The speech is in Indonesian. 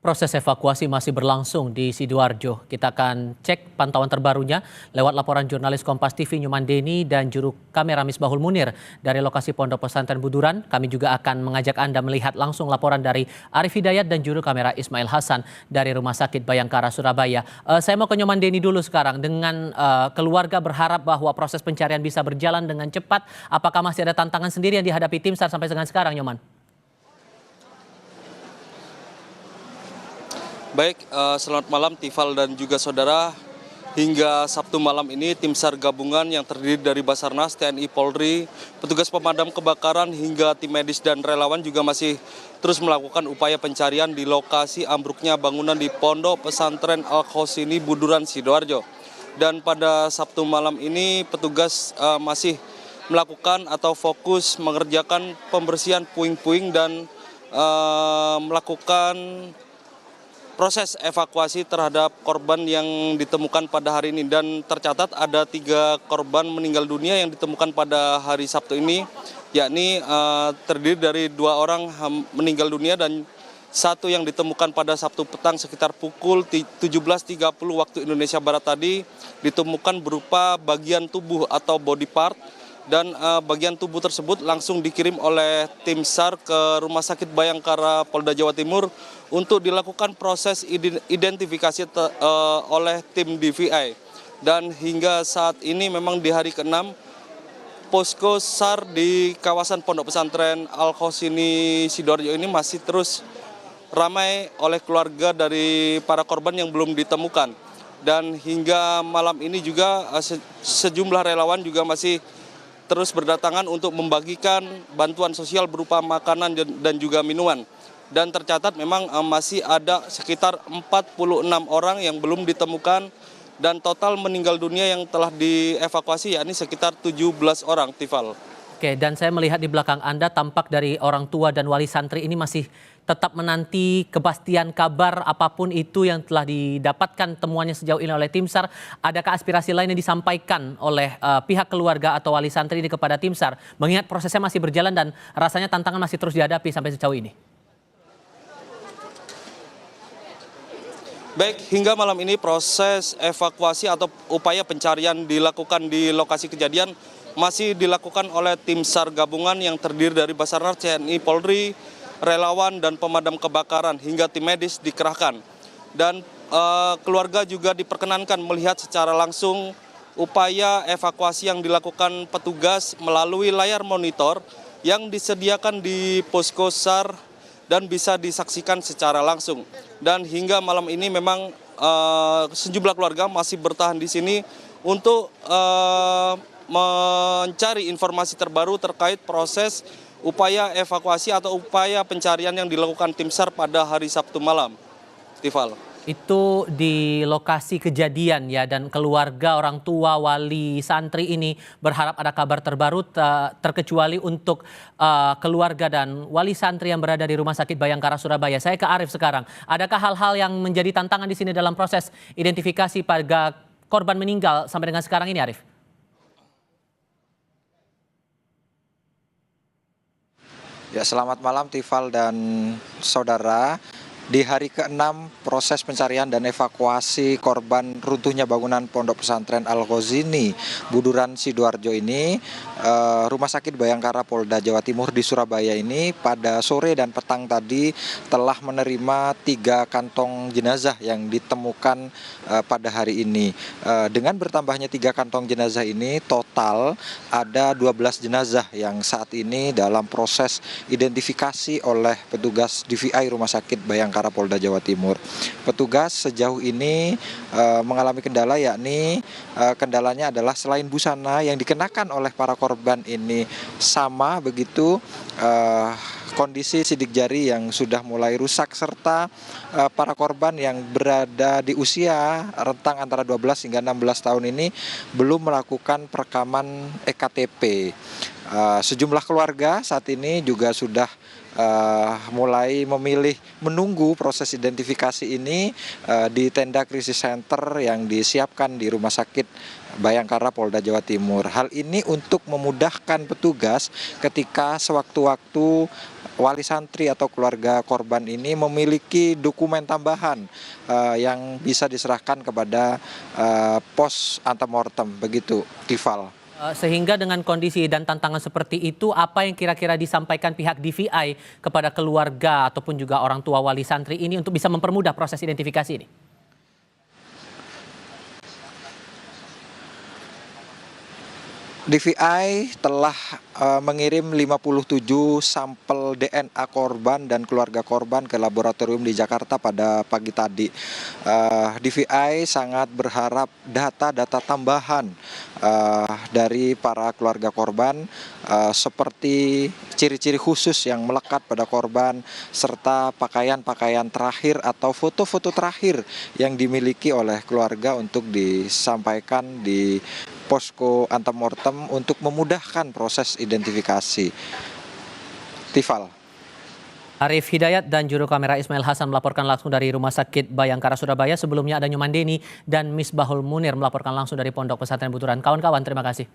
Proses evakuasi masih berlangsung di Sidoarjo. Kita akan cek pantauan terbarunya lewat laporan jurnalis Kompas TV Nyoman Deni dan juru kamera Misbahul Munir dari lokasi Pondok Pesantren Buduran. Kami juga akan mengajak Anda melihat langsung laporan dari Arif Hidayat dan juru kamera Ismail Hasan dari Rumah Sakit Bayangkara Surabaya. Saya mau ke Nyoman Deni dulu sekarang. Dengan keluarga berharap bahwa proses pencarian bisa berjalan dengan cepat. Apakah masih ada tantangan sendiri yang dihadapi tim SAR sampai dengan sekarang, Nyoman? Baik, selamat malam Tifal dan juga saudara. Hingga Sabtu malam ini tim SAR gabungan yang terdiri dari Basarnas, TNI, Polri, petugas pemadam kebakaran hingga tim medis dan relawan juga masih terus melakukan upaya pencarian di lokasi ambruknya bangunan di Pondok Pesantren Al-Khosini Buduran Sidoarjo. Dan pada Sabtu malam ini petugas masih melakukan atau fokus mengerjakan pembersihan puing-puing dan melakukan proses evakuasi terhadap korban yang ditemukan pada hari ini. Dan tercatat ada 3 korban meninggal dunia yang ditemukan pada hari Sabtu ini, yakni terdiri dari 2 orang meninggal dunia dan 1 yang ditemukan pada Sabtu petang sekitar pukul 17.30 waktu Indonesia Barat tadi, ditemukan berupa bagian tubuh atau body part. Dan bagian tubuh tersebut langsung dikirim oleh tim SAR ke Rumah Sakit Bayangkara Polda Jawa Timur untuk dilakukan proses identifikasi oleh tim DVI. Dan hingga saat ini memang di hari ke-6, posko SAR di kawasan Pondok Pesantren Al-Khosini Sidoarjo ini masih terus ramai oleh keluarga dari para korban yang belum ditemukan. Dan hingga malam ini juga sejumlah relawan juga masih terus berdatangan untuk membagikan bantuan sosial berupa makanan dan juga minuman. Dan tercatat memang masih ada sekitar 46 orang yang belum ditemukan dan total meninggal dunia yang telah dievakuasi yakni sekitar 17 orang, Tifal. Oke, dan saya melihat di belakang Anda tampak dari orang tua dan wali santri ini masih tetap menanti kepastian kabar apapun itu yang telah didapatkan temuannya sejauh ini oleh tim SAR. Adakah aspirasi lain yang disampaikan oleh pihak keluarga atau wali santri ini kepada tim SAR? Mengingat prosesnya masih berjalan dan rasanya tantangan masih terus dihadapi sampai sejauh ini. Baik, hingga malam ini proses evakuasi atau upaya pencarian dilakukan di lokasi kejadian masih dilakukan oleh tim SAR gabungan yang terdiri dari Basarnas, TNI, Polri, relawan dan pemadam kebakaran hingga tim medis dikerahkan. Dan keluarga juga diperkenankan melihat secara langsung upaya evakuasi yang dilakukan petugas melalui layar monitor yang disediakan di posko SAR dan bisa disaksikan secara langsung. Dan hingga malam ini memang sejumlah keluarga masih bertahan di sini untuk mencari informasi terbaru terkait proses upaya evakuasi atau upaya pencarian yang dilakukan tim SAR pada hari Sabtu malam. Tifal. Itu di lokasi kejadian ya, dan keluarga, orang tua, wali santri ini berharap ada kabar terbaru terkecuali untuk keluarga dan wali santri yang berada di Rumah Sakit Bayangkara Surabaya. Saya ke Arif sekarang. Adakah hal-hal yang menjadi tantangan di sini dalam proses identifikasi pada korban meninggal sampai dengan sekarang ini, Arif? Ya, selamat malam Tifal dan saudara. Di hari ke-6 proses pencarian dan evakuasi korban runtuhnya bangunan Pondok Pesantren Al-Khosini Buduran Sidoarjo ini, Rumah Sakit Bayangkara Polda Jawa Timur di Surabaya ini pada sore dan petang tadi telah menerima 3 kantong jenazah yang ditemukan pada hari ini. Dengan bertambahnya 3 kantong jenazah ini, total ada 12 jenazah yang saat ini dalam proses identifikasi oleh petugas DVI Rumah Sakit Bayangkara Polda Jawa Timur. Petugas sejauh ini mengalami kendala, yakni kendalanya adalah selain busana yang dikenakan oleh para korban ini sama begitu, kondisi sidik jari yang sudah mulai rusak serta para korban yang berada di usia rentang antara 12 hingga 16 tahun ini belum melakukan perekaman EKTP. Sejumlah keluarga saat ini juga sudah mulai memilih menunggu proses identifikasi ini di tenda krisis center yang disiapkan di Rumah Sakit Bayangkara Polda Jawa Timur. Hal ini untuk memudahkan petugas ketika sewaktu-waktu wali santri atau keluarga korban ini memiliki dokumen tambahan yang bisa diserahkan kepada pos antemortem, begitu, Tifal. Sehingga dengan kondisi dan tantangan seperti itu, apa yang kira-kira disampaikan pihak DVI kepada keluarga ataupun juga orang tua wali santri ini untuk bisa mempermudah proses identifikasi ini? DVI telah mengirim 57 sampel DNA korban dan keluarga korban ke laboratorium di Jakarta pada pagi tadi. DVI sangat berharap data-data tambahan dari para keluarga korban seperti ciri-ciri khusus yang melekat pada korban serta pakaian-pakaian terakhir atau foto-foto terakhir yang dimiliki oleh keluarga untuk disampaikan di posko antemortem untuk memudahkan proses identifikasi. Tifal. Arif Hidayat dan juru kamera Ismail Hasan melaporkan langsung dari Rumah Sakit Bayangkara Surabaya. Sebelumnya ada Nyoman Deni dan Misbahul Munir melaporkan langsung dari Pondok Pesantren Buturan. Kawan-kawan, terima kasih.